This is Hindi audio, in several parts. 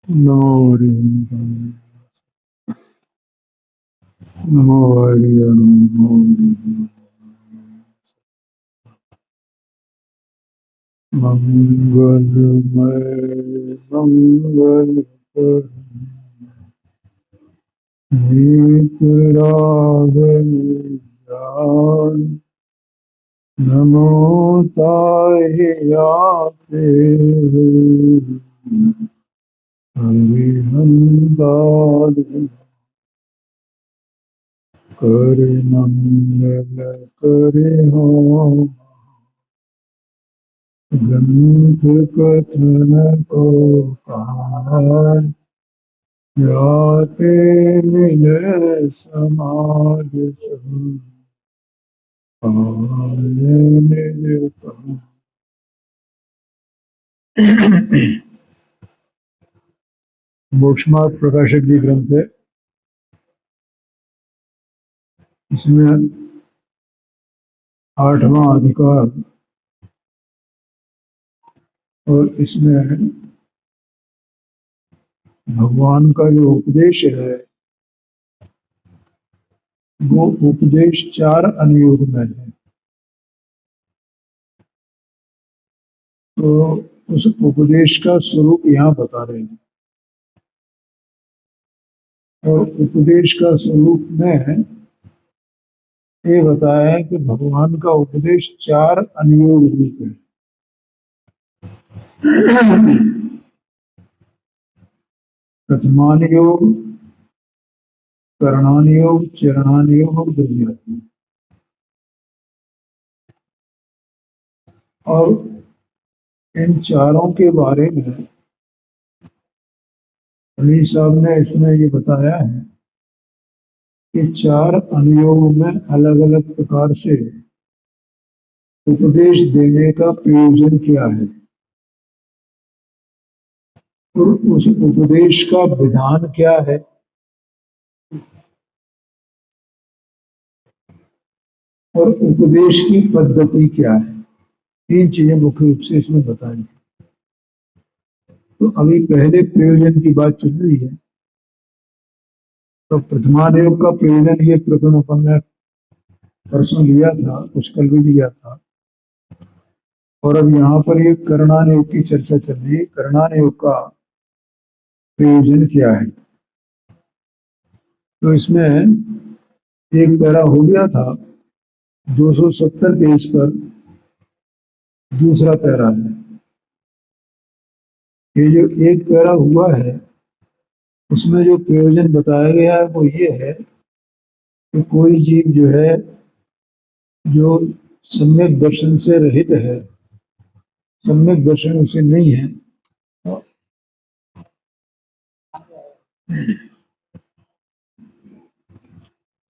नमो हरिहंसाय नमो हरिहर नमो मंगलमय मंगलकर नीतराग ज्ञान नमो ताहि आते हरिहंसाय करे मंगल करे हो ग्रंथ कथन को पार याते मिले समाज सब पाए निज पार। मोक्षमार्ग प्रकाशक जी ग्रंथ है। इसमें 8वां अधिकार और इसमें भगवान का जो उपदेश है वो उपदेश 4 अनुयोग में है। तो उस उपदेश का स्वरूप यहाँ बता रहे हैं और उपदेश का स्वरूप में ये बताया है कि भगवान का उपदेश 4 अनुयोग रूप है। प्रथमान योग, करणान योग, चरणान योग और दुर्व्यात्म। और इन चारों के बारे में अली साहब ने इसमें ये बताया है कि 4 अनुयोग में अलग अलग प्रकार से उपदेश देने का प्रयोजन क्या है और उस उपदेश का विधान क्या है और उपदेश की पद्धति क्या है। 3 चीजें मुख्य रूप से इसमें बताई हैं। तो अभी पहले प्रयोजन की बात चल रही है। तो प्रथमान योग का प्रयोजन ये प्रकरण अपन ने परसों लिया था, कुछ कल भी लिया था। और अब यहाँ पर ये करणान योग की चर्चा चल रही है। करणान योग का प्रयोजन क्या है। तो इसमें एक पैरा हो गया था, 270 पेज पर दूसरा पैरा है। ये जो एक पैरा हुआ है उसमें जो प्रयोजन बताया गया है वो ये है कि कोई जीव जो है जो सम्यक दर्शन से रहित है, सम्यक दर्शन उसे नहीं है,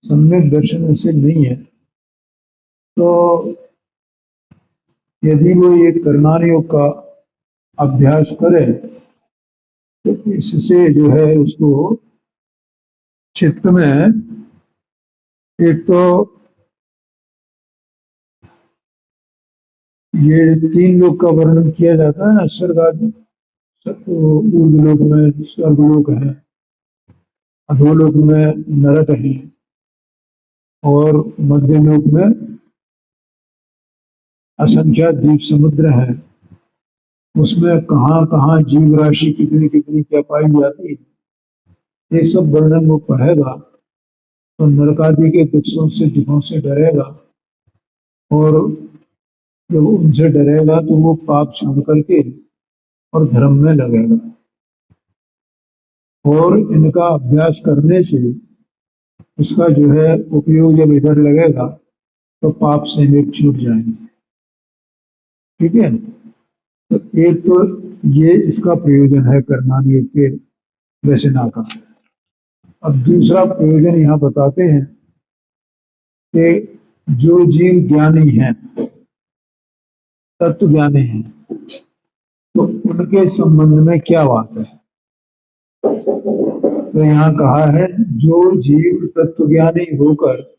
सम्यक दर्शन उसे नहीं है, तो यदि वो ये करणान योग का अभ्यास करे तो इससे जो है उसको चित्त में एक तो ये 3 लोक का वर्णन किया जाता है ना, स्वर्ग आदि, ऊर्ध्वलोक में स्वर्गलोक है, अधोलोक में नरक है और मध्यलोक में असंख्यात द्वीप समुद्र है। उसमें कहाँ कहाँ जीव राशि कितनी कितनी क्या पाई जाती है, ये सब वर्णन वो पढ़ेगा तो नरकादि के दुखों से डरेगा और जब उनसे डरेगा तो वो पाप छोड़ करके और धर्म में लगेगा और इनका अभ्यास करने से उसका जो है उपयोग जब इधर लगेगा तो पाप से भी छूट जाएंगे। ठीक है। तो एक तो ये इसका प्रयोजन है करणान योग के रचना का। अब दूसरा प्रयोजन यहाँ बताते हैं कि जो जीव ज्ञानी हैं, तत्व ज्ञानी हैं, तो उनके संबंध में क्या बात है। तो यहाँ कहा है जो जीव तत्व ज्ञानी होकर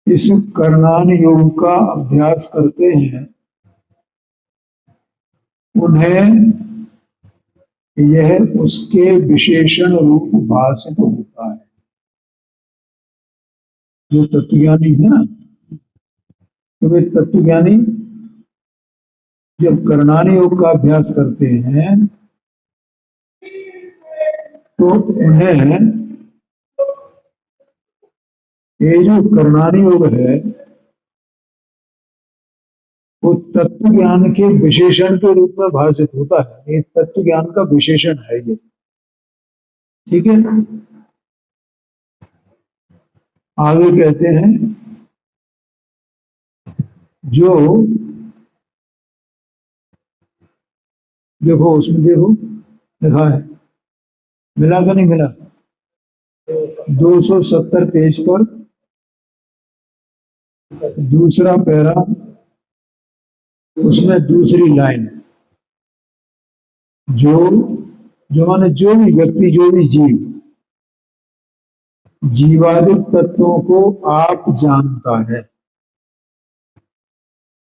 इस करणान योग का अभ्यास करते हैं उन्हें यह उसके विशेषण रूप भाषित होता है। जो तत्वज्ञानी है ना, तो वे तत्वज्ञानी जब करणानी योग का अभ्यास करते हैं तो उन्हें ये जो करणानी योग है वो तत्व ज्ञान के विशेषण के रूप में भाषित होता है। ये तत्व ज्ञान का विशेषण है ये, ठीक है। आगे कहते हैं जो, देखो उसमें देखो लिखा है, मिला का नहीं मिला, 270 पेज पर दूसरा पैरा, उसमें दूसरी लाइन, जो जो माने जो भी व्यक्ति, जो भी जीव, जीवादिक तत्वों को आप जानता है।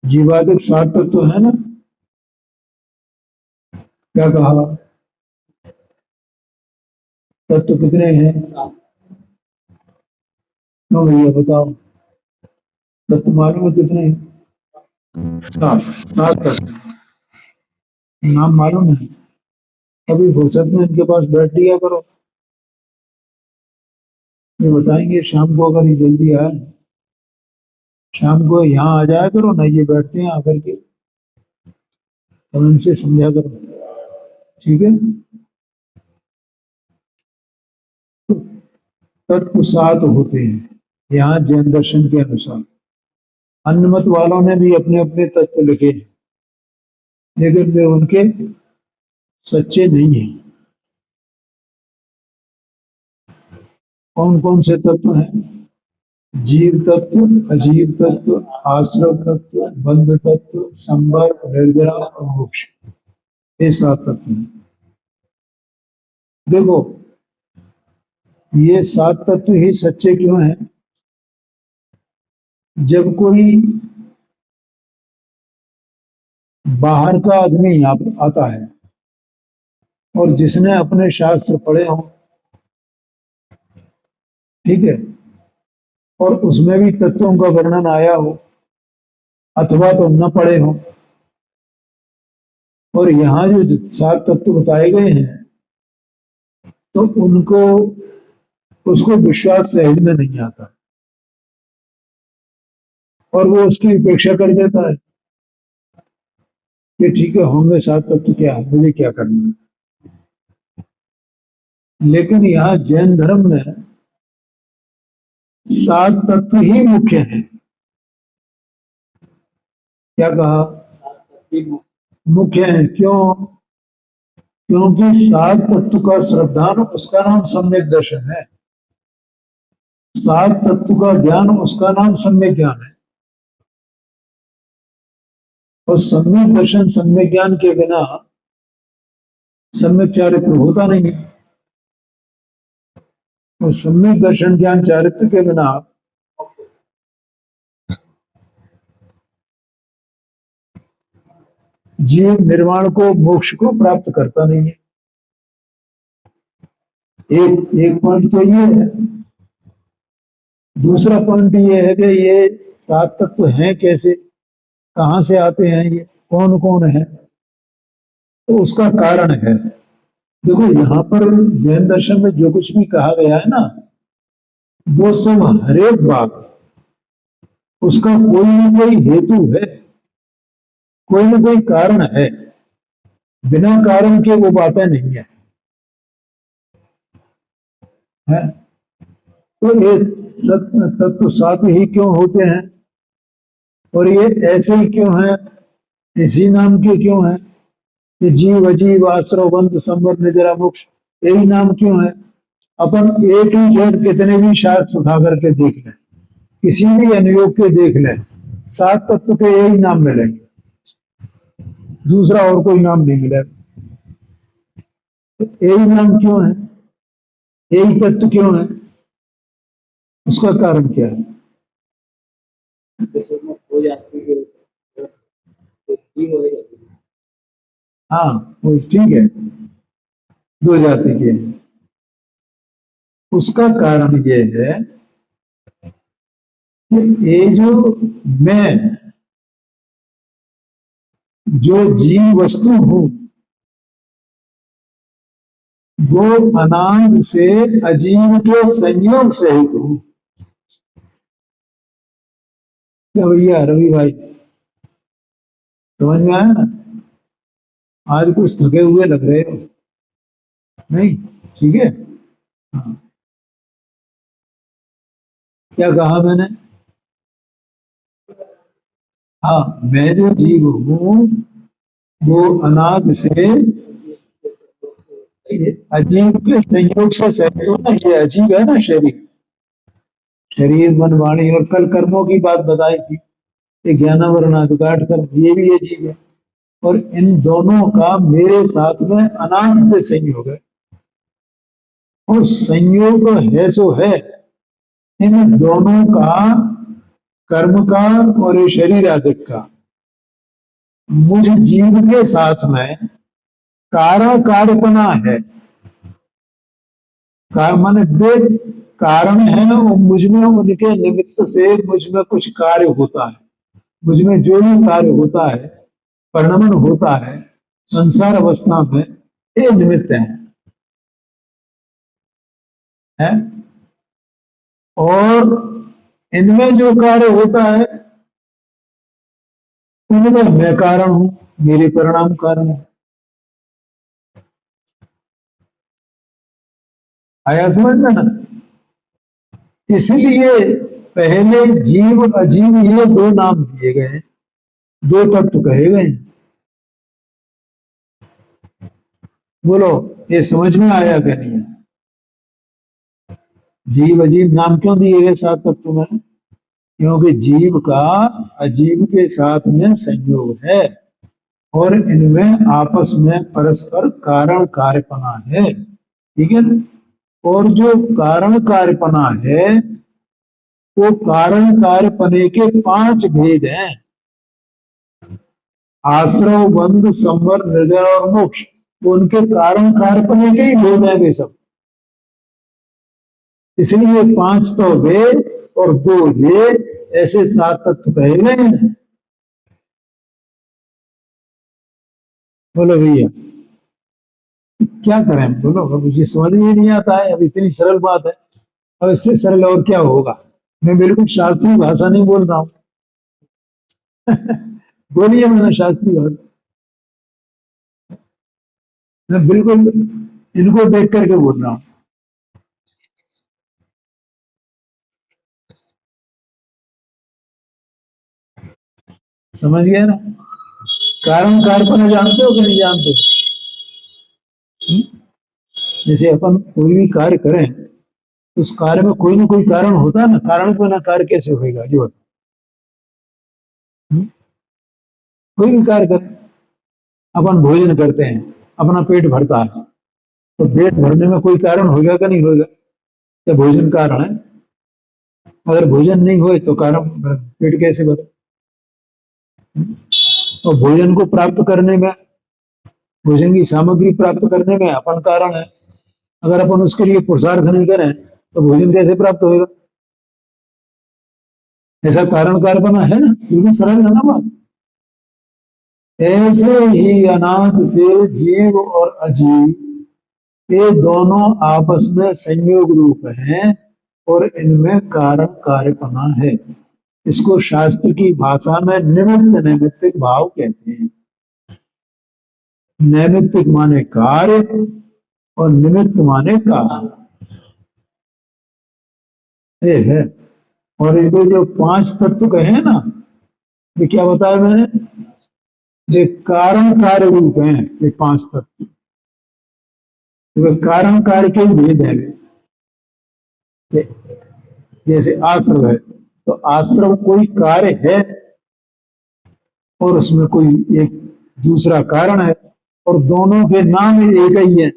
जीवादिक 7 तत्व है ना, क्या कहा, तत्व कितने हैं? क्यों भैया बताओ, तत्व मालूम है कितने हैं? 7 तत्व, नाम मालूम है? कभी फुर्सत में इनके पास बैठ लिया करो, ये बताएंगे। शाम को अगर ये जल्दी आए, शाम को यहाँ आ जाया करो ना, ये बैठते हैं आकर के, तब इनसे समझा करो, ठीक है। तो तत्व 7 होते हैं यहाँ जैन दर्शन के अनुसार। अन्य मत वालों ने भी अपने अपने तत्व लिखे हैं, लेकिन वे उनके सच्चे नहीं हैं। कौन कौन से तत्व हैं? जीव तत्व, अजीव तत्व, आश्रव तत्व, बंध तत्व, संवर्ग, निर्जरा और मोक्ष, ये 7 तत्व हैं। देखो ये 7 तत्व ही सच्चे क्यों हैं? जब कोई बाहर का आदमी आता है और जिसने अपने शास्त्र पढ़े हों, ठीक है, और उसमें भी तत्वों का वर्णन आया हो, अथवा तो न पढ़े हो, और यहाँ जो 7 तत्व बताए गए हैं तो उनको, उसको विश्वास सहज में नहीं आता और वो उसकी उपेक्षा कर देता है कि ठीक है होंगे 7 तत्व, क्या है, मुझे क्या करना है। लेकिन यहाँ जैन धर्म में 7 तत्व ही मुख्य हैं। क्या कहा? मुख्य है। क्यों? क्योंकि 7 तत्व का श्रद्धान, उसका नाम सम्यक दर्शन है। 7 तत्व का ज्ञान, उसका नाम सम्यक ज्ञान है। और सम्यक दर्शन, सम्यक ज्ञान के बिना सम्यक चारित्र होता नहीं है। और सम्यक दर्शन ज्ञान चारित्र के बिना जीव निर्वाण को, मोक्ष को प्राप्त करता नहीं है। एक एक पॉइंट तो ये है। दूसरा पॉइंट ये है कि ये 7 तत्व हैं कैसे, कहां से आते हैं, ये कौन कौन है, तो उसका कारण है। देखो यहाँ पर जैन दर्शन में जो कुछ भी कहा गया है ना, वो सब हर एक बात उसका कोई ना कोई हेतु है, कोई ना कोई कारण है। बिना कारण के वो बातें नहीं है। तो ये तत्व 7 ही क्यों होते हैं, और ये ऐसे ही क्यों हैं, इसी नाम के क्यों हैं कि जीव, अजीव, आश्रव, बंध, संवर, निजरा, मोक्ष, यही नाम क्यों है? अपन एक ही जेड कितने भी शास्त्र उठा करके देख लें, किसी भी अनुयोग के देख लें, 7 तत्व के यही नाम मिलेंगे, दूसरा और कोई नाम नहीं मिलेगा। तो यही नाम क्यों है, यही तत्व क्यों है, उसका कारण क्या है? हाँ वो ठीक है, दो जाति के हैं। उसका कारण ये है कि ये जो मैं, जो जीव वस्तु हूं, वो अनाद से अजीव के संयोग सहित हूं। क्या भैया रवि भाई, समझ में आया ना? आज कुछ थके हुए लग रहे हो, नहीं? ठीक है। हाँ, क्या कहा मैंने? हाँ, मैं जो जीव हूं वो अनाद से ये अजीब के संयोग से सहित हूं ना। ये अजीब है ना शरीर, शरीर मन वाणी, और कल कर्मों की बात बताई थी, ये ज्ञानावरणाधिकार कर्म, ये भी अजीब है। और इन दोनों का मेरे साथ में अनाद से संयोग है, और संयोग है सो है इन दोनों का, कर्म का और ये शरीर आदि का, मुझ जीव के साथ में कारण कार्यपना है। माने वे कारण है, और मुझ में उनके निमित्त से मुझ में कुछ कार्य होता है। मुझ में जो भी कार्य होता है, परिणमन होता है संसार अवस्था में, ये निमित्त है। और इनमें जो कार्य होता है उनमें मैं कारण हूं, मेरे परिणाम कारण है। आया समझ में ना? इसलिए पहले जीव अजीव ये दो नाम दिए गए हैं, दो तत्व कहे गए हैं। बोलो, ये समझ में आया कि नहीं है? जीव अजीब नाम क्यों दिए गए सात तत्व में? क्योंकि जीव का अजीव के साथ में संयोग है, और इनमें आपस में परस्पर कारण कार्यपना है। ठीक है ना? और जो कारण कार्यपना है वो कारण कार्यपने के पांच भेद हैं: आश्रव, बंध, संवर, निर्जर और मोक्ष। वो उनके कारण कार्यपने के ही भेद हैं वे सब। इसलिए पांच तो वे और दो ये, ऐसे सात तत्व कहे गए हैं। बोलो भैया, क्या करें? बोलो, अब मुझे समझ में नहीं आता है। अब इतनी सरल बात है, अब इससे सरल और क्या होगा? मैं बिल्कुल शास्त्रीय भाषा नहीं बोल रहा हूं। बोलिए, मैंने शास्त्रीय भाषा, मैं बिल्कुल इनको देख करके बोल रहा हूं। समझ गया ना? कारण कार्यपना जानते हो कि नहीं जानते? जैसे अपन कोई भी कार्य करें, उस कार्य में कोई ना कोई कारण होता है ना। कारण को ना कार्य कैसे होगा ये बताओ। कोई भी कार्य करें, अपन भोजन करते हैं, अपना पेट भरता है, तो पेट भरने में कोई कारण होगा कि नहीं होगा? क्या भोजन कारण है? अगर भोजन नहीं होए तो कारण, पेट कैसे भरे? और भोजन को प्राप्त करने में, भोजन की सामग्री प्राप्त करने में अपन कारण है। अगर अपन उसके लिए पुरुषार्थ नहीं करें तो भोजन कैसे प्राप्त होगा? ऐसा कारण कार्यपना है ना, बिल्कुल सरल है ना बात। ऐसे ही अनाद से जीव और अजीव, ये दोनों आपस में संयोग रूप हैं, और इनमें कारण कार्यपना है। इसको शास्त्र की भाषा में निमित्त नैमित्तिक भाव कहते हैं। नैमित्तिक माने कार्य, और निमित्त माने कारण, ये है। और इनके जो पांच तत्व कहे ना, ये क्या बताया मैंने? ये कारण कार्य रूप हैं, ये पांच तत्व। वे कारण कार्य के भेद है। जैसे आश्रव है, तो आश्रव कोई कार्य है, और उसमें कोई एक दूसरा कारण है, और दोनों के नाम एक ही है।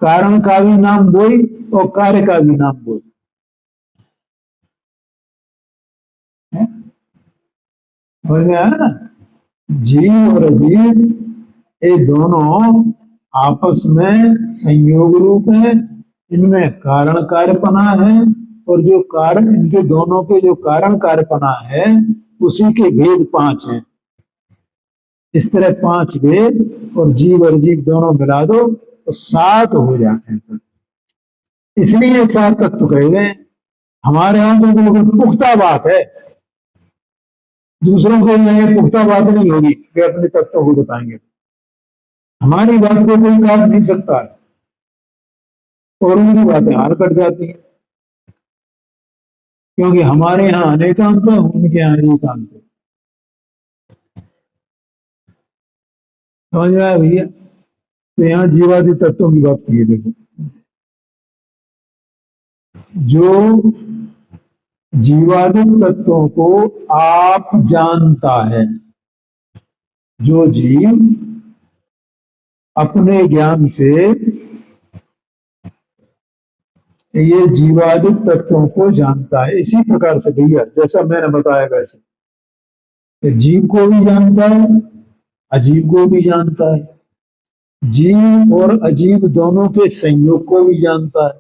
कारण का भी नाम वही, और कार्य का भी नाम वही है। समझ में आया ना? जीव और अजीव ये दोनों आपस में संयोग रूप है, इनमें कारण कार्यपना है, और जो कारण इनके दोनों के जो कारण कार्यपना है उसी के भेद 5 हैं। इस तरह 5 भेद और जीव और जीव दोनों मिला दो तो 7 हो जाते हैं। इसलिए 7 तत्व कहे गए। हमारे यहां तो बिल्कुल पुख्ता बात है, दूसरों के लिए पुख्ता बात नहीं होगी वे अपने तत्वों को बताएंगे। हमारी बात को कोई काट नहीं सकता है और उनकी बातें हार कट जाती हैं, क्योंकि हमारे यहाँ अनेकांत है, उनके यहाँ एकांत है। समझ में आया भैया? तो यहाँ जीवादि तत्वों की बात की है। देखो, जो जीवादि तत्वों को आप जानता है, जो जीव अपने ज्ञान से ये जीवादि तत्वों को जानता है, इसी प्रकार से भैया जैसा मैंने बताया वैसे जीव को भी जानता है, अजीव को भी जानता है, जीव और अजीव दोनों के संयोग को भी जानता है।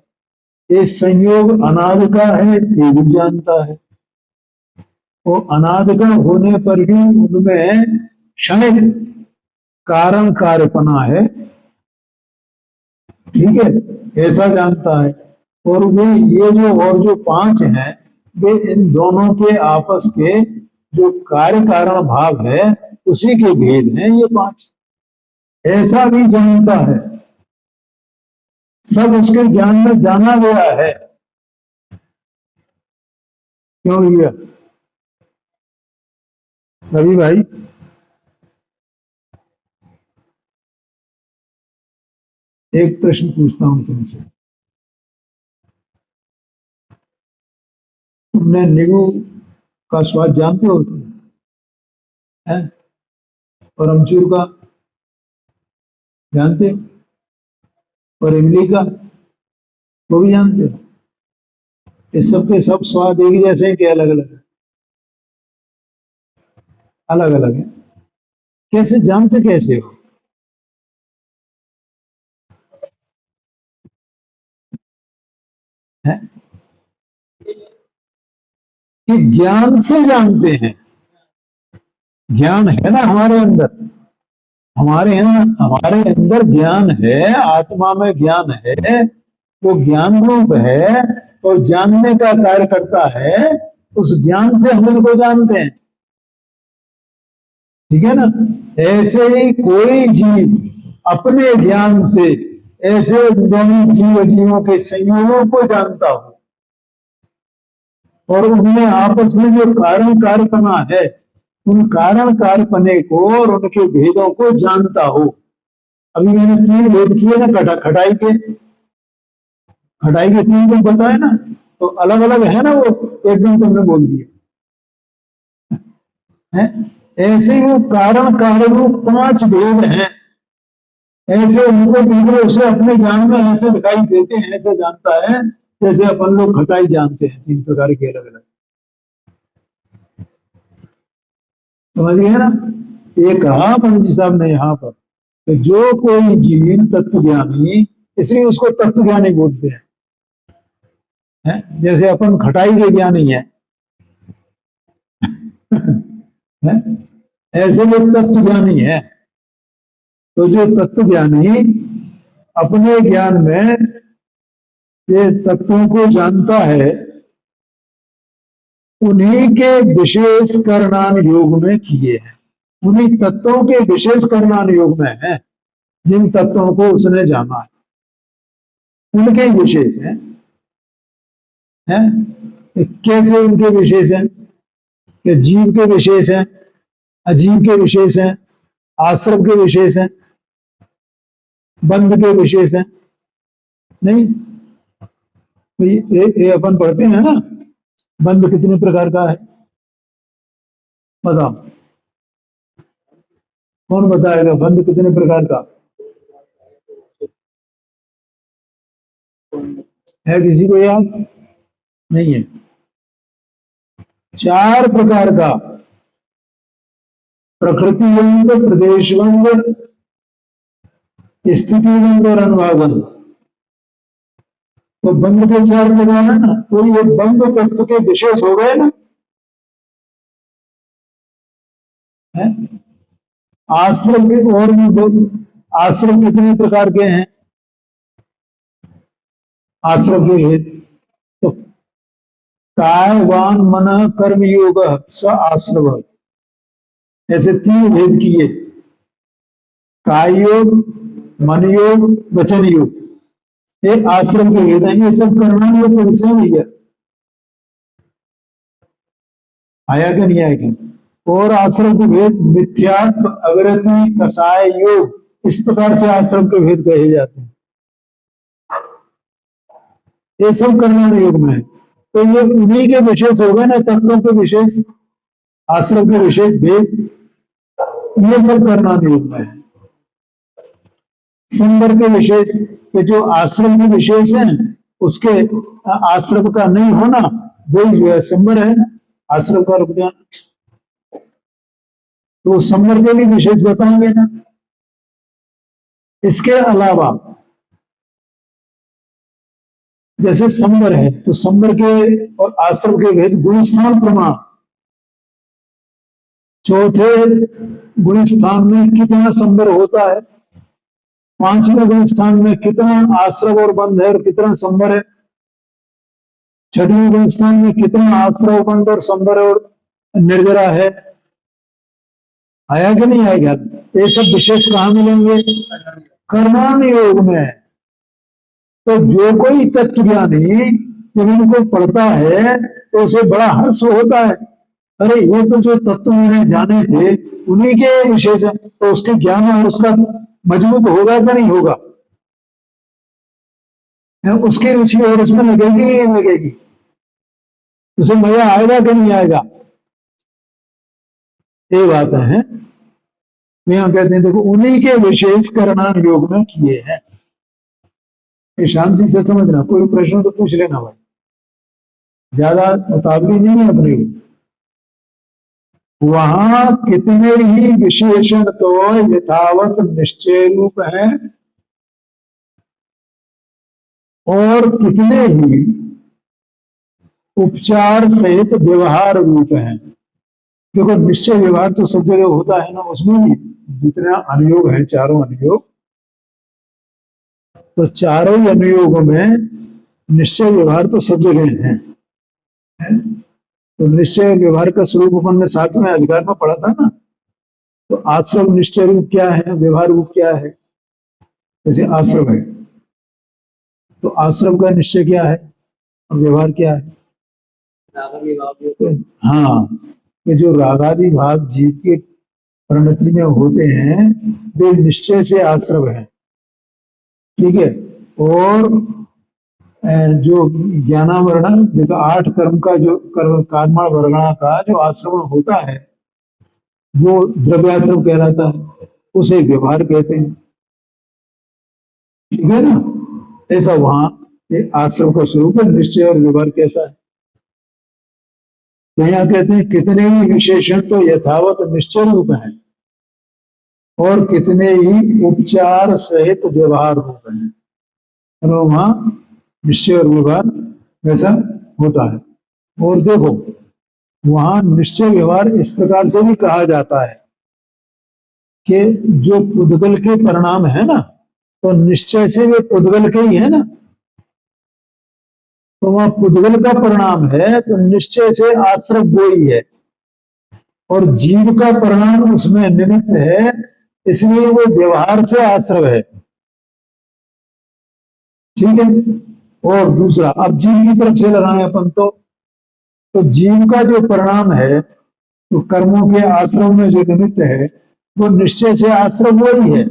ये संयोग अनादि का है ये भी जानता है, और अनादि का होने पर भी उनमें क्षणिक कारण कार्यपना है, ठीक है, ऐसा जानता है। और वे ये जो 5 हैं वे इन दोनों के आपस के जो कार्य कारण भाव है उसी के भेद हैं ये 5, ऐसा भी जानता है। सब उसके ज्ञान में जाना गया है। क्यों भैया? रवि भाई, एक प्रश्न पूछता हूं तुमसे, तुमने नींबू का स्वाद जानते हो तुम? है? और अमचूर का जानते हो? और इमली का वो भी जानते हो? इस सब के सब स्वाद एक जैसे हैं कि अलग अलग है? अलग अलग है। कैसे जानते कैसे हो? है? कि ज्ञान से जानते हैं। ज्ञान है ना हमारे अंदर, हमारे यहाँ हमारे अंदर ज्ञान है, आत्मा में ज्ञान है, वो ज्ञान रूप है और जानने का कार्य करता है। उस ज्ञान से हम इनको जानते हैं, ठीक है ना? ऐसे ही कोई जीव अपने ज्ञान से ऐसे दोनों जीव जीवों के संयोगों को जानता हो और उनमें आपस में जो कारण कार्यपना है उन कारण कार्यपने को और उनके भेदों को जानता हो। अभी मैंने 3 भेद किए ना, खटाई के, खटाई के 3 को बताए ना, तो अलग अलग है ना, वो एकदम तुमने बोल दिया है। ऐसे ही वो कारण कारण रूप 5 भेद हैं, ऐसे उनको बिल्कुल उसे अपने ज्ञान में ऐसे दिखाई देते हैं, ऐसे जानता है जैसे अपन लोग खटाई जानते हैं, 3 प्रकार के अलग अलग। समझ गए ना? ये कहा पंडित जी साहब ने यहाँ पर, तो जो कोई जीव तत्व ज्ञानी, इसलिए उसको तत्व ज्ञानी बोलते हैं, है? जैसे अपन खटाई के ज्ञानी है, है? ऐसे वो तत्व ज्ञानी है। तो जो तत्व ज्ञानी अपने ज्ञान में ये तत्वों को जानता है, उन्हीं के विशेष करणान योग में किए हैं, उन्हीं तत्वों के विशेष करणान योग में है, जिन तत्वों को उसने जाना है उनके विशेष हैं। है? कैसे उनके विशेष हैं? कि जीव के विशेष हैं, अजीव के विशेष हैं, आश्रम के विशेष हैं, बंध के विशेष हैं। नहीं, तो ये अपन पढ़ते हैं ना, बंध कितने प्रकार का है बताओ? कौन बताएगा बंध कितने प्रकार का है? किसी को याद नहीं है? 4 प्रकार का प्रकृति बंध, प्रदेश बंध, स्थिति बंध और अनुभाव बंध। तो बंध के चार प्रकार है ना, तो ये बंध तत्व के विशेष हो गए ना। है? आश्रम के और भी आश्रम कितने प्रकार के हैं? आश्रम के भेद तो काय वान मन कर्म योग स आश्रव, ऐसे तीन भेद किए। काय योग, मन योग, वचन योग, ये आश्रम के भेद हैं। ये सब करना योग का विषय नहीं है। आया क्या नहीं आया? और आश्रम के भेद मिथ्यात्व, अविरति, कसाय योग, इस प्रकार से आश्रम के भेद कहे जाते हैं। ये सब करना योग में है। तो ये उन्हीं के विशेष हो गए ना, तत्वों के विशेष, आश्रम के विशेष भेद, ये सब करना योग में है। संबर के विशेष के जो आश्रम के विशेष हैं, उसके आश्रम का नहीं होना वही जो है संबर है, आश्रम का रुक जाना। तो संबर के भी विशेष बताएंगे ना। इसके अलावा जैसे संबर है तो संबर के और आश्रम के भेद गुण स्थान प्रमाण। चौथे गुण स्थान में कितना संबर होता है, पांचवें गुण स्थान में कितना आश्रव और बंध है और कितना संबर है, छठवें गुण स्थान में कितना आश्रव, बंध और संबर और निर्जरा है। आया कि नहीं आएगा? ये सब विशेष कहां मिलेंगे? कर्मान योग में। तो जो कोई तत्व ज्ञानी जब इनको पढ़ता है तो उसे बड़ा हर्ष होता है, अरे वो तो जो तत्व मैंने जाने थे उन्हीं के विशेष है। तो उसके ज्ञान और उसका मजबूत होगा कि नहीं होगा? उसकी रुचि और उसमें लगेगी नहीं लगेगी? उसे मजा आएगा कि नहीं आएगा? ये बात है। यहाँ कहते हैं देखो उन्हीं के विशेष करणान योग में किए हैं। ये शांति से समझना, कोई प्रश्न तो पूछ लेना भाई, ज्यादा मुताबरी नहीं है अपने। वहां कितने ही विशेषण तो यथावत निश्चय रूप है और कितने ही उपचार सहित व्यवहार रूप है। देखो निश्चय व्यवहार तो सब जगह होता है ना, उसमें भी जितने अनुयोग है, चारों अनुयोग, तो चारों अनुयोगों में निश्चय व्यवहार तो सब जगह है। तो निश्चय व्यवहार का स्वरूप अपन ने 7वें अधिकार में पढ़ा था ना। तो आश्रम निश्चय रूप क्या है, व्यवहार रूप क्या है? जैसे आश्रम है तो आश्रम का निश्चय क्या है और व्यवहार क्या है? तो हाँ, ये जो रागादि भाव जीव के परिणति में होते हैं वे निश्चय से आश्रम है, ठीक है। और जो ज्ञानावरण देखो 8 कर्म का जो कर्मण वर्गणा का जो आश्रवण होता है वो द्रव्याश्रम कहलाता है, उसे व्यवहार कहते हैं, ठीक है ना। ऐसा वहां ये आश्रम का स्वरूप है। निश्चय और व्यवहार कैसा है? तो यहाँ कहते हैं कितने ही विशेषण तो यथावत निश्चय रूप है और कितने ही उपचार सहित व्यवहार रूप है। वहां निश्चय और व्यवहार वैसा होता है। और देखो वहां निश्चय व्यवहार इस प्रकार से भी कहा जाता है कि जो पुद्गल के परिणाम है ना, तो निश्चय से वे पुद्गल के ही है ना, तो वहां पुद्गल का परिणाम है तो निश्चय से आश्रय वो ही है और जीव का परिणाम उसमें निमित्त है, इसलिए वो व्यवहार से आश्रय है, ठीक है। और दूसरा अब जीव की तरफ से लगाएं अपन तो जीव का जो परिणाम है तो कर्मों के आश्रम में जो निमित्त है वो निश्चय से आश्रम वो ही है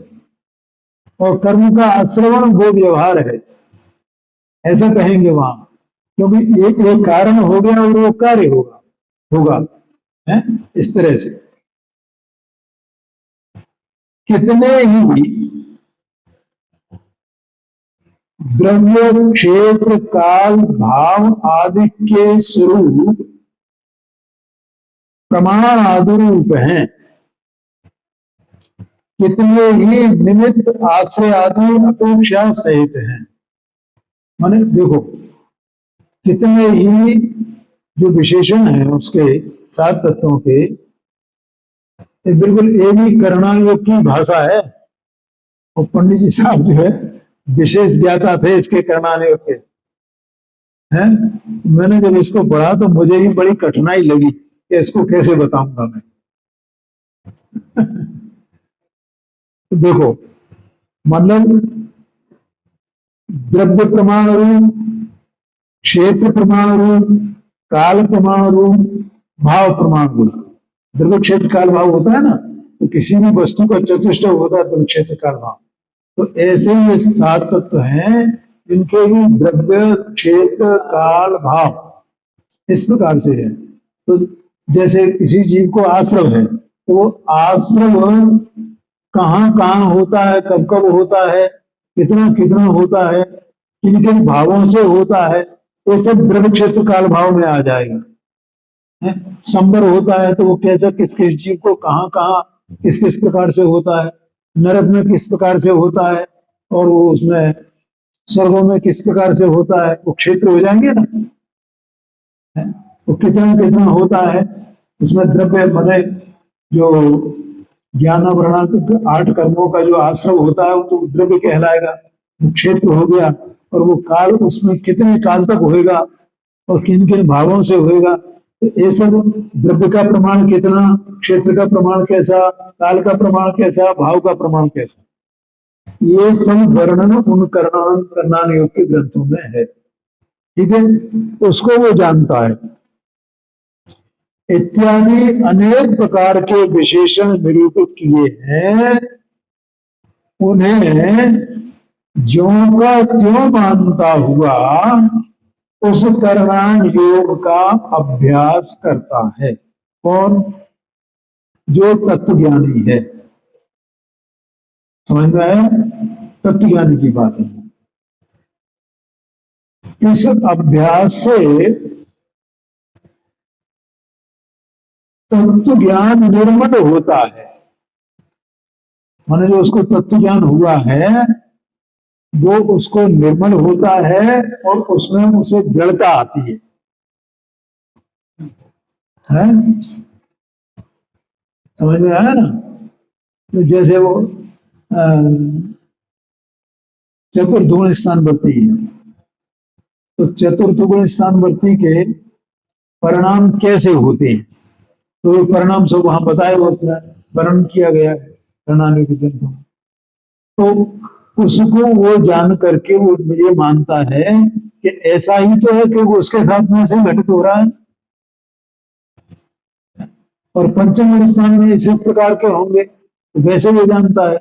और कर्म का आश्रवण वो व्यवहार है, ऐसा कहेंगे वहां, क्योंकि एक कारण हो गया और वो कार्य होगा है इस तरह से। कितने ही द्रव्य, क्षेत्र, काल, भाव आदि के स्वरूप प्रमाण आदि रूप हैं। कितने ही निमित्त आश्रय आदि अपेक्षा सहित हैं। माने देखो कितने ही जो विशेषण है उसके 7 तत्वों के, ये बिल्कुल एक ही कर्णायोग की भाषा है। और पंडित जी साहब जो है विशेष ज्ञाता थे इसके कर्णायोग के हैं। मैंने जब इसको पढ़ा तो मुझे भी बड़ी कठिनाई लगी कि इसको कैसे बताऊंगा मैं। तो देखो मतलब द्रव्य प्रमाण रूप, क्षेत्र प्रमाण रूप, काल प्रमाण रूप, भाव प्रमाण रूप। द्रव्य क्षेत्र काल भाव होता है ना, तो किसी भी वस्तु का चतुष्टय होता है द्रव्य क्षेत्र काल भाव। तो ऐसे ये 7 तत्व हैं इनके भी द्रव्य क्षेत्र काल भाव इस प्रकार से है। तो जैसे किसी जीव को आश्रव है तो वो आश्रव कहाँ कहाँ होता है, कब कब होता है, कितना कितना होता है, किन किन भावों से होता है, ये सब द्रव्य क्षेत्र काल भाव में आ जाएगा। संबर होता है तो वो कैसे किस किस जीव को कहाँ कहाँ किस किस प्रकार से होता है, नरक में किस प्रकार से होता है, और वो उसमें स्वर्गों में किस प्रकार से होता है, वो क्षेत्र हो जाएंगे ना। वो कितना कितना होता है उसमें द्रव्य बने जो ज्ञान वर्णात्मक 8 कर्मों का जो आश्रव होता है वो तो द्रव्य कहलाएगा, वो क्षेत्र हो गया। और वो काल उसमें कितने काल तक होएगा और किन किन भावों से होएगा, तो ये सब द्रव्य का प्रमाण कितना, क्षेत्र का प्रमाण कैसा, काल का प्रमाण कैसा, भाव का प्रमाण कैसा, ये सब वर्णन उन कर्णान योग के ग्रंथों में है। ठीक है, उसको वो जानता है। इत्यादि अनेक प्रकार के विशेषण निरूपित किए हैं, उन्हें ज्यों का त्यों मानता हुआ उस कर्णान योग का अभ्यास करता है। कौन? जो तत्वज्ञानी है। समझ में आया? तत्वज्ञानी की बात है। इस अभ्यास से तत्व ज्ञान निर्मल होता है। माने जो उसको तत्व ज्ञान हुआ है वो उसको निर्मल होता है और उसमें उसे दृढ़ता आती है? समझ में आया ना? तो जैसे वो चतुर्थ गुण स्थानवर्ती है, तो चतुर्थ गुण स्थानवर्ती के परिणाम कैसे होते हैं, तो परिणाम सब वहां बताए उसमें वर्णन किया गया है प्रणाली के ग्रंथों में। तो उसको वो जान करके वो ये मानता है कि ऐसा ही तो है कि वो उसके साथ में से घटित हो रहा है। और पंचम स्थान में इस प्रकार के होंगे तो वैसे वो जानता है,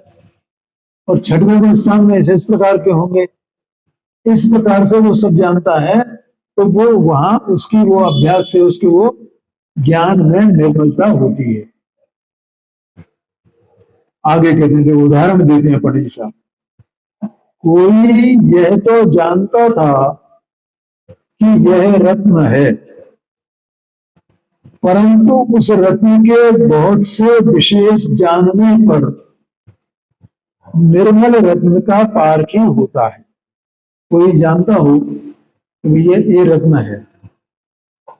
और छठवें स्थान में इस प्रकार के होंगे, इस प्रकार से वो सब जानता है। तो वो वहां उसकी वो अभ्यास से उसकी वो ज्ञान में निर्मलता होती है। आगे कहते हैं, उदाहरण देते हैं पंडित साहब। कोई यह तो जानता था कि यह रत्न है, परंतु उस रत्न के बहुत से विशेष जानने पर निर्मल रत्न का पारखी होता है। कोई जानता हो कि ये रत्न है,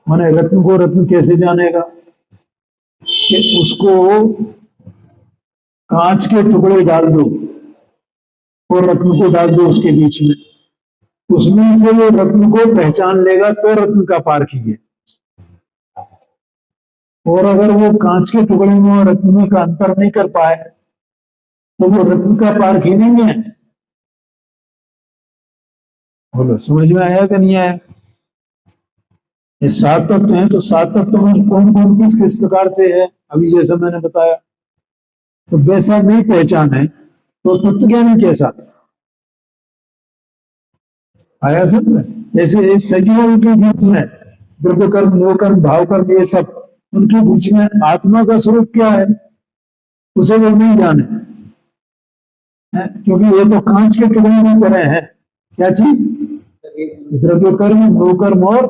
माने रत्न को रत्न कैसे जानेगा कि उसको कांच के टुकड़े डाल दो और रत्न को डाल दो उसके बीच में, उसमें से वो रत्न को पहचान लेगा तो रत्न का पारखी है। और अगर वो कांच के टुकड़े में और रत्न में का अंतर नहीं कर पाए तो वो रत्न का पारखी नहीं है। बोलो समझ में आया कि नहीं आया? ये 7 तत्व हैं, तो 7 तत्व में कौन कौन किस किस प्रकार से है अभी जैसा मैंने बताया, तो वैसा नहीं पहचान है तो तत्व ज्ञान कैसा आया? सब जैसे इस सजीवों के बीच में द्रव्य कर्म, मोह कर्म, भाव कर्म, ये सब उनके बीच में आत्मा का स्वरूप क्या है उसे वो नहीं जाने, क्योंकि ये तो कांच के टुकड़े की तरह है। क्या चीज? द्रव्य कर्म, मोह कर्म और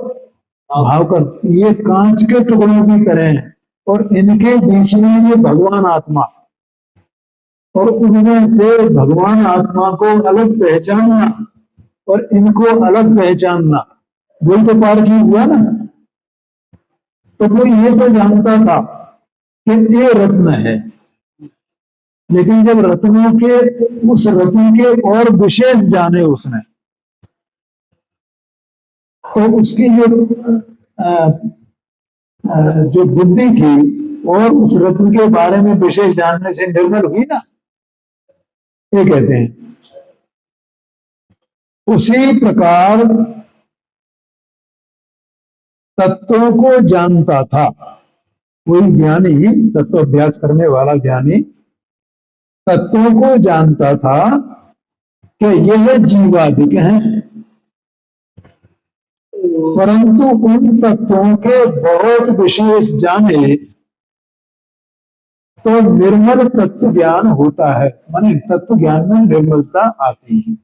भाव कर्म, ये कांच के टुकड़ों की तरह है और इनके बीच में ये भगवान आत्मा, और उनमें से भगवान आत्मा को अलग पहचानना और इनको अलग पहचानना, वही तो पार की हुआ ना। तो वो ये तो जानता था कि ये रत्न है, लेकिन जब रत्नों के उस रत्न के और विशेष जाने उसने, तो उसकी जो बुद्धि थी और उस रत्न के बारे में विशेष जानने से निर्मल हुई ना, ये कहते हैं। उसी प्रकार तत्वों को जानता था कोई ज्ञानी, तत्व अभ्यास करने वाला ज्ञानी तत्वों को जानता था कि यह जीवादिक हैं, परंतु उन तत्वों के बहुत विशेष जाने तो निर्मल तत्व ज्ञान होता है, माने तत्व ज्ञान में निर्मलता आती है।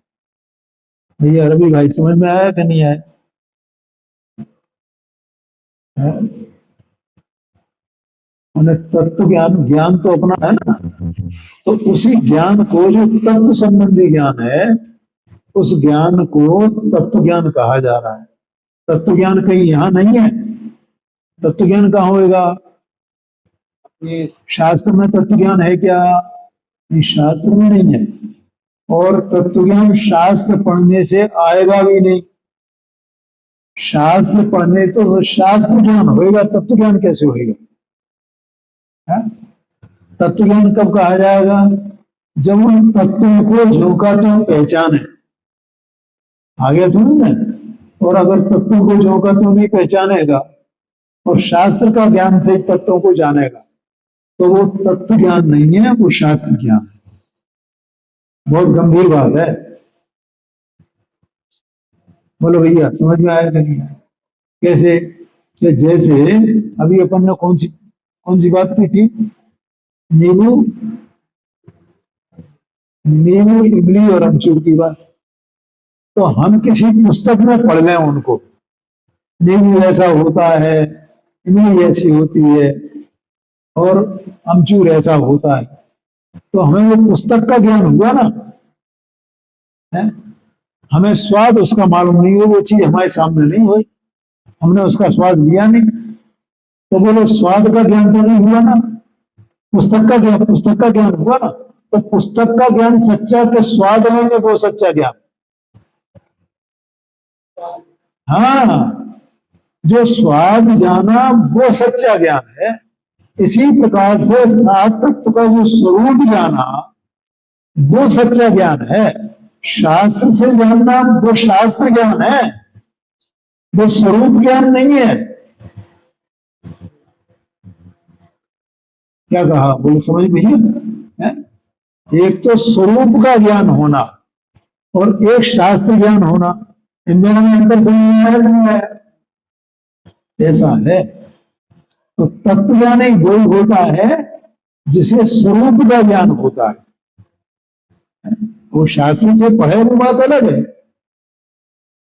भैया रवि भाई समझ में आया कि नहीं आया? तत्व ज्ञान, ज्ञान तो अपना है ना, तो उसी ज्ञान को, जो तत्व संबंधी ज्ञान है, उस ज्ञान को तत्व ज्ञान कहा जा रहा है। तत्व ज्ञान कहीं यहां नहीं है। तत्व ज्ञान कहाँ होएगा? शास्त्र में तत्व ज्ञान है क्या? शास्त्र में नहीं है, और तत्व ज्ञान शास्त्र पढ़ने से आएगा भी नहीं। शास्त्र पढ़ने तो शास्त्र ज्ञान होएगा, तत्व ज्ञान कैसे होएगा? तत्व ज्ञान कब कहा जाएगा? जब उन तत्वों को झोंका तो पहचान है, आगे समझ में। और अगर तत्वों को झोंका तो नहीं पहचानेगा और शास्त्र का ज्ञान से तत्वों को जानेगा, तो वो तत्व ज्ञान नहीं है, वो शास्त्र ज्ञान है। बहुत गंभीर बात है। बोलो भैया समझ में आया कि नहीं आया? कैसे? जैसे अभी अपन ने कौन सी बात की थी? नींबू, इमली और अमचूर की बात। तो हम किसी पुस्तक में पढ़ लें उनको, नींबू ऐसा होता है, इमली ऐसी होती है और अमचूर ऐसा होता है, तो हमें वो पुस्तक का ज्ञान हुआ ना है? हमें स्वाद उसका मालूम नहीं हो, वो चीज हमारे सामने नहीं हुई, हमने उसका स्वाद लिया नहीं, तो बोलो स्वाद का ज्ञान तो नहीं हुआ ना, पुस्तक का ज्ञान हुआ ना। तो पुस्तक का ज्ञान सच्चा के स्वाद में वो सच्चा ज्ञान। हाँ, जो स्वाद जाना वो सच्चा ज्ञान है। इसी प्रकार से सात तत्व का जो स्वरूप जाना वो सच्चा ज्ञान है। शास्त्र से जानना वो शास्त्र ज्ञान है, वो स्वरूप ज्ञान नहीं है। क्या कहा? बोले समझ भैया। एक तो स्वरूप का ज्ञान होना और एक शास्त्र ज्ञान होना, इन दोनों में अंतर समझ में आया नहीं आया? ऐसा है। तो तत्व ज्ञान एक वही होता है जिसे स्वरूप का ज्ञान होता है। वो शास्त्र से पढ़े वो बात अलग है,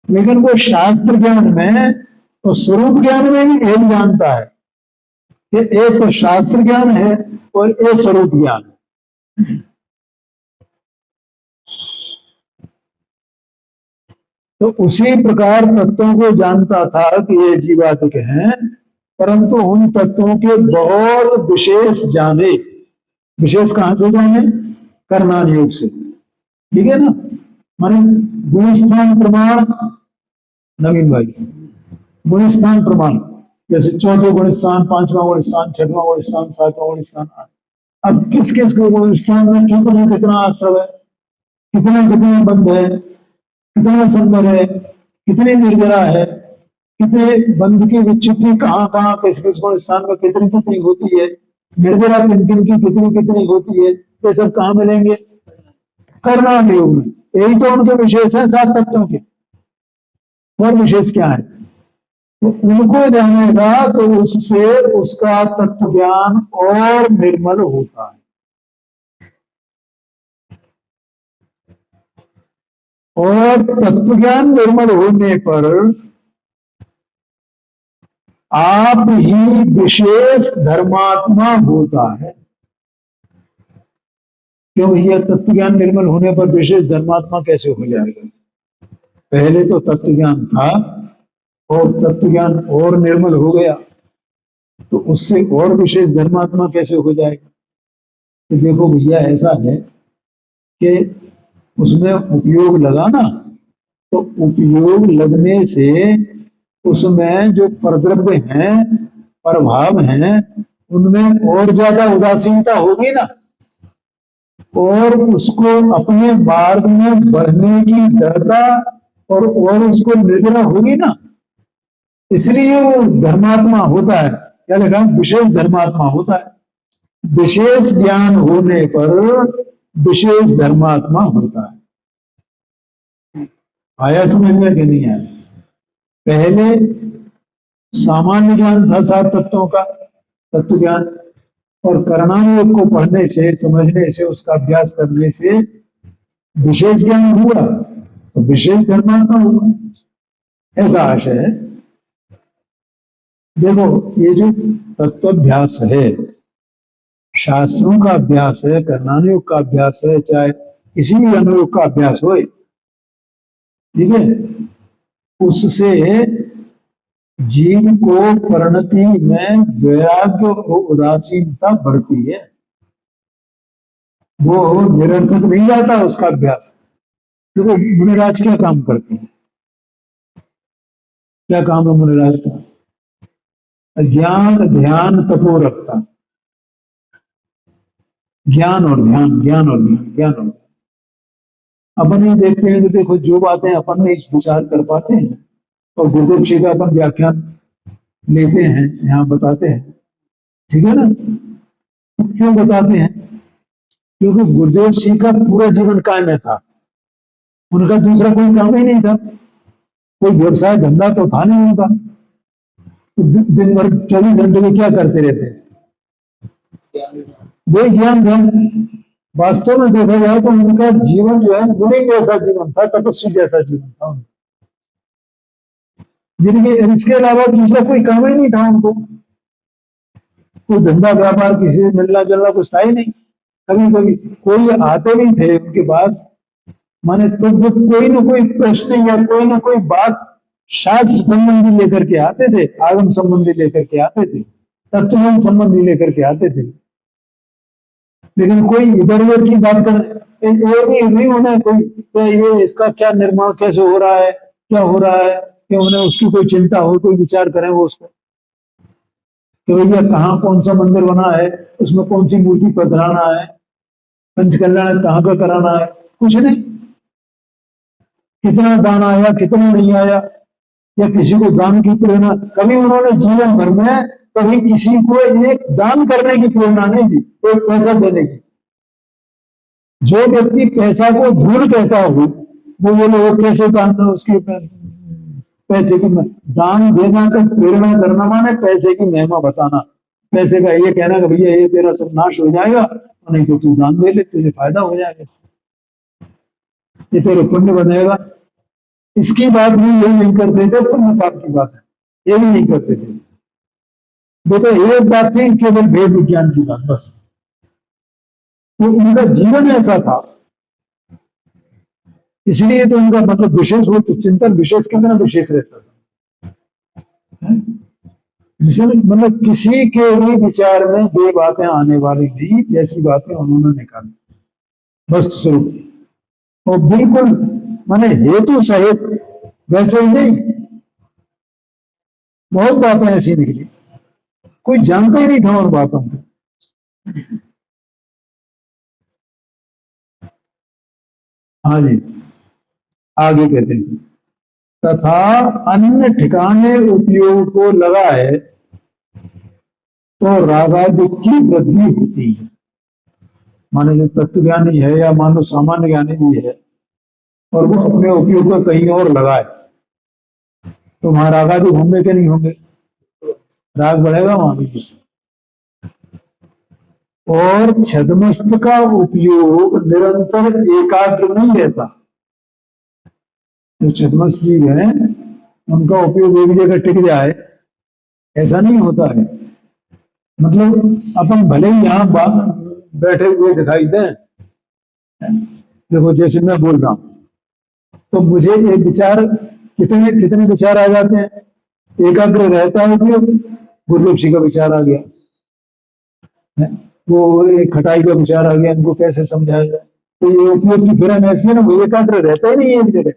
लेकिन वो शास्त्र ज्ञान में तो स्वरूप ज्ञान में भी भेद जानता है कि एक तो शास्त्र ज्ञान है और एक स्वरूप ज्ञान है। तो उसी प्रकार तत्वों को जानता था कि ये जीवात्मिक हैं, परंतु उन तत्वों के बहुत विशेष जाने। विशेष कहां से जाने? कर्णान योग से, ठीक है ना। माने गुणस्थान प्रमाण, नवीन भाई, गुणस्थान प्रमाण, जैसे चौथे गुणस्थान, पांचवा गुणस्थान, छठवां गुणस्थान, सातवां गुणस्थान। अब किस किस के गुणस्थान में कितना कितना आश्रय है, कितना कितना बंध है, कितना संबर है, कितनी निर्जरा है, कितने बंध की विच्छुद्धि कहाँ कहाँ किस किस गुणस्थान में कितनी कितनी होती है, निर्जरा किन किन की कितनी कितनी होती है, ये सब कहाँ मिलेंगे? कर्णान योग में। यही तो उनके विशेष है सात तत्वों के। और विशेष क्या है? तो उनको जानेगा तो उससे उसका तत्व ज्ञान और निर्मल होता है। और तत्व ज्ञान निर्मल होने पर आप ही विशेष धर्मात्मा होता है। क्यों भैया, तत्व ज्ञान निर्मल होने पर विशेष धर्मात्मा कैसे हो जाएगा? पहले तो तत्व ज्ञान था और तत्व ज्ञान और निर्मल हो गया, तो उससे और विशेष धर्मात्मा कैसे हो जाएगा? तो देखो भैया, ऐसा है कि उसमें उपयोग लगा ना, तो उपयोग लगने से उसमें जो परद्रव्य हैं, प्रभाव हैं, उनमें और ज्यादा उदासीनता होगी ना, और उसको अपने मार्ग में बढ़ने की दृढ़ता और उसको निर्जरा होगी ना, इसलिए वो धर्मात्मा होता है। क्या लिखा? विशेष धर्मात्मा होता है। विशेष ज्ञान होने पर विशेष धर्मात्मा होता है। आया समझ में कि नहीं आया? पहले सामान्य ज्ञान था 7 तत्वों का, तत्व ज्ञान, और कर्णानुयोग को पढ़ने से, समझने से, उसका अभ्यास करने से विशेष ज्ञान हुआ तो विशेष धर्मात्मा हुआ, ऐसा आशय है। देखो, ये जो तत्वाभ्यास है, शास्त्रों का अभ्यास है, कर्णानुयोग का अभ्यास है, चाहे किसी भी अनुयोग का अभ्यास हो, ठीक है, उससे जीव को परिणति में वैराग्य और उदासीनता बढ़ती है। वो निरर्थक नहीं जाता उसका अभ्यास। देखो, मुनिराज क्या काम करते हैं? क्या काम है मुनिराज का? ज्ञान ध्यान तपो रखता, ज्ञान और ध्यान, ज्ञान और ध्यान, ज्ञान और ध्यान। अपन ही देखते हैं कि देखो, जो बातें अपन नहीं विचार कर पाते हैं और गुरुदेव जी का अपन व्याख्यान लेते हैं, यहाँ बताते हैं, ठीक है ना? तो क्यों बताते हैं? क्योंकि गुरुदेव जी का पूरा जीवन काय में था, उनका दूसरा कोई काम ही नहीं था, कोई व्यवसाय धंधा तो था नहीं उनका। तो दिन भर 24 घंटे में क्या करते रहते? वे ज्ञान ध्यान। वास्तव में देखा जाए तो उनका जीवन जो है मुनि जैसा जीवन था, तपस्वी जैसा जीवन था, जिनके इसके अलावा दूसरा कोई काम ही नहीं था उनको। कोई धंधा व्यापार, किसी से मिलना जुलना कुछ था ही नहीं। कभी कभी कोई आते भी थे उनके पास, माने तो वो कोई ना कोई प्रश्न या कोई ना कोई बात शास्त्र संबंधी लेकर के आते थे, आगम संबंधी लेकर के आते थे, तत्वज्ञान संबंधी लेकर के आते थे। लेकिन कोई इधर उधर की बात कर नहीं होना, कोई ये इसका क्या निर्माण कैसे हो रहा है, क्या हो रहा है, कि उन्हें उसकी कोई चिंता हो, कोई विचार करें वो उसको कि भैया कहाँ कौन सा मंदिर बना है, उसमें कौन सी मूर्ति पधराना है, पंचकल्याण कहाँ का कराना है, कुछ नहीं। कितना दान आया, कितना नहीं आया, या किसी को दान की प्रेरणा, कभी उन्होंने जीवन भर में कभी किसी को एक दान करने की प्रेरणा नहीं दी, कोई पैसा देने की। जो व्यक्ति पैसा को धूल कहता हो, वो बोले वो कैसे दान, उसके पैसे की दान देना का प्रेरणा करना माने पैसे की महिमा बताना, पैसे का ये कहना कि भैया ये तेरा सब नाश हो जाएगा, नहीं तो तू दान दे ले, तुझे फायदा हो जाएगा, ये तेरे पुण्य बनेगा। इसकी बात भी यही नहीं करते थे, पुण्य पाप की बात है ये भी नहीं करते थे। वो तो एक बात थी केवल वेद विज्ञान की बात, बस। तो उनका जीवन ऐसा था, इसलिए तो उनका मतलब विशेष हो, तो चिंतन विशेष कितना विशेष रहता था, जिसमें मतलब किसी के भी विचार में दो बातें आने वाली नहीं, जैसी बातें उन्होंने निकाली वस्तु स्वरूप, और बिल्कुल माने हेतु सहित, वैसे ही नहीं। बहुत बातें ऐसी निकली, कोई जानता ही नहीं था उन बातों को। हाँ जी, आगे कहते हैं, तथा अन्य ठिकाने उपयोग को लगा है तो रागादि की वृद्धि होती है। माने जो तत्व ज्ञानी है या मान लो सामान्य ज्ञानी भी है और वो अपने उपयोग को कहीं और लगाए, तो वहां रागादि होंगे कि नहीं होंगे? राग बढ़ेगा वहां भी। और छद्मस्त का उपयोग निरंतर एकाग्र नहीं रहता। जो छद्मस्त जीव है उनका उपयोग एक जगह टिक जाए, ऐसा नहीं होता है। मतलब अपन भले ही यहाँ बैठे हुए दिखाई दें, देखो जैसे मैं बोल रहा हूं तो मुझे एक विचार, कितने कितने विचार आ जाते हैं, एकाग्र रहता है कि गुरुदेव जी का विचार आ गया है, वो एक खटाई का विचार आ गया, इनको कैसे समझाया जाए, तो ये उपयोग की फिर ऐसी है ना, वो एकाग्र रहता ही नहीं है एक जगह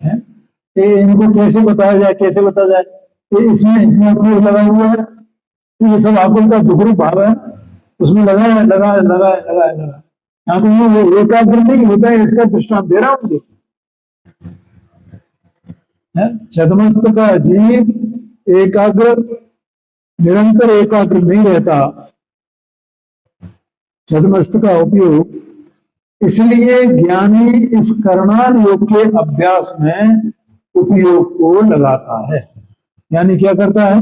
है। ये इनको कैसे बताया जाए, कैसे बताया जाए, ये इसमें इसमें उपयोग लगा हुआ है, तो ये सब आपको का दुखरू भाव है, उसमें लगा है लगा है लगा है लगा है लगा है। यहाँ तो वो एकाग्र नहीं होता है, इसका दृष्टांत दे रहा हूँ मुझे है। छदमस्त का जीव एकाग्र, निरंतर एकाग्र नहीं रहता। छदमस्त का उपयोग इसलिए ज्ञानी इस करणान योग के अभ्यास में उपयोग को लगाता है। यानी क्या करता है,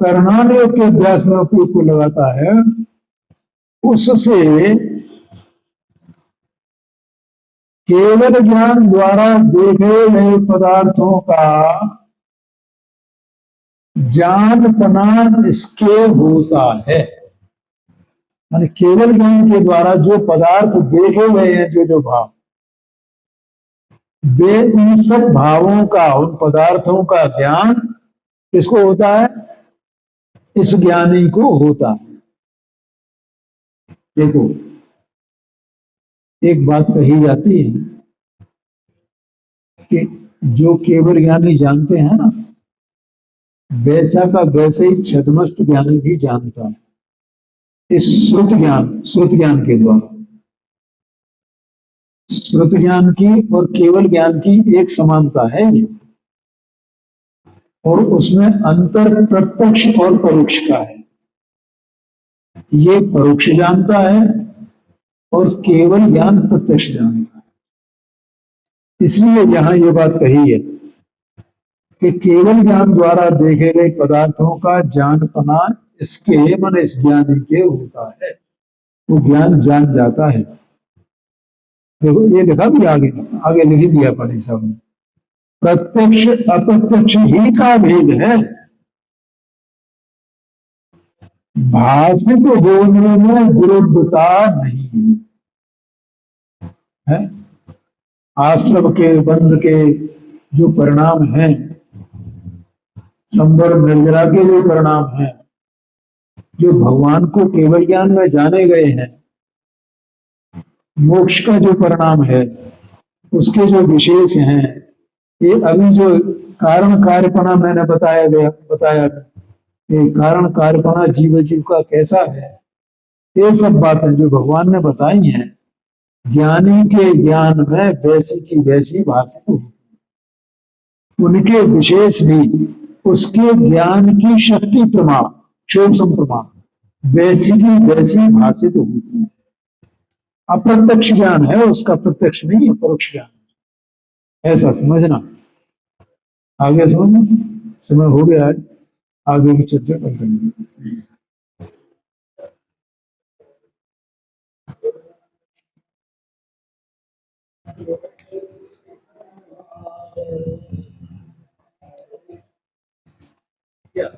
करणान योग के अभ्यास में उपयोग को लगाता है, उससे केवल ज्ञान द्वारा देखे गए पदार्थों का जानपना इसके होता है। माने केवल ज्ञान के द्वारा जो पदार्थ देखे गए हैं, जो जो भाव, वे उन सब भावों का, उन पदार्थों का ज्ञान किसको होता है, इस ज्ञानी को होता है। देखो एक बात कही जाती है कि जो केवल ज्ञानी जानते हैं ना, वैसा का वैसे ही छदमस्त ज्ञानी भी जानता है। इस श्रुत ज्ञान के द्वारा, श्रुत ज्ञान की और केवल ज्ञान की एक समानता है ये, और उसमें अंतर प्रत्यक्ष और परोक्ष का है। ये परोक्ष जानता है और केवल ज्ञान प्रत्यक्ष जानता है। इसलिए यहां ये बात कही है कि केवल ज्ञान द्वारा देखे गए पदार्थों का जानपना इसके मन इस ज्ञानी के होता है, वो ज्ञान जान जाता है। देखो ये लिखा भी आगे आगे लिख दिया पढ़ी साहब ने, प्रत्यक्ष अप्रत्यक्ष ही का भेद है, भाषित होने में विरुद्धता नहीं है। आश्रम के बंध के जो परिणाम हैं, संवर निर्जरा के जो परिणाम हैं, जो भगवान को केवल ज्ञान में जाने गए हैं, मोक्ष का जो परिणाम है, उसके जो विशेष हैं, ये अभी जो कारण कार्यपना मैंने बताया कि कारण कार्यपना जीव जीव का कैसा है, ये सब बातें जो भगवान ने बताई हैं, ज्ञानी के ज्ञान में वैसी की वैसी भाषित होती, उनके विशेष भी उसके ज्ञान की शक्ति प्रमाण, क्षोभ संप्रमाण वैसी की वैसी भाषित होती है। अप्रत्यक्ष ज्ञान है उसका, प्रत्यक्ष नहीं है, परोक्ष ज्ञान, ऐसा समझना। आगे समझना, समय हो गया है, आगे की चर्चा कर लेंगे। Yeah.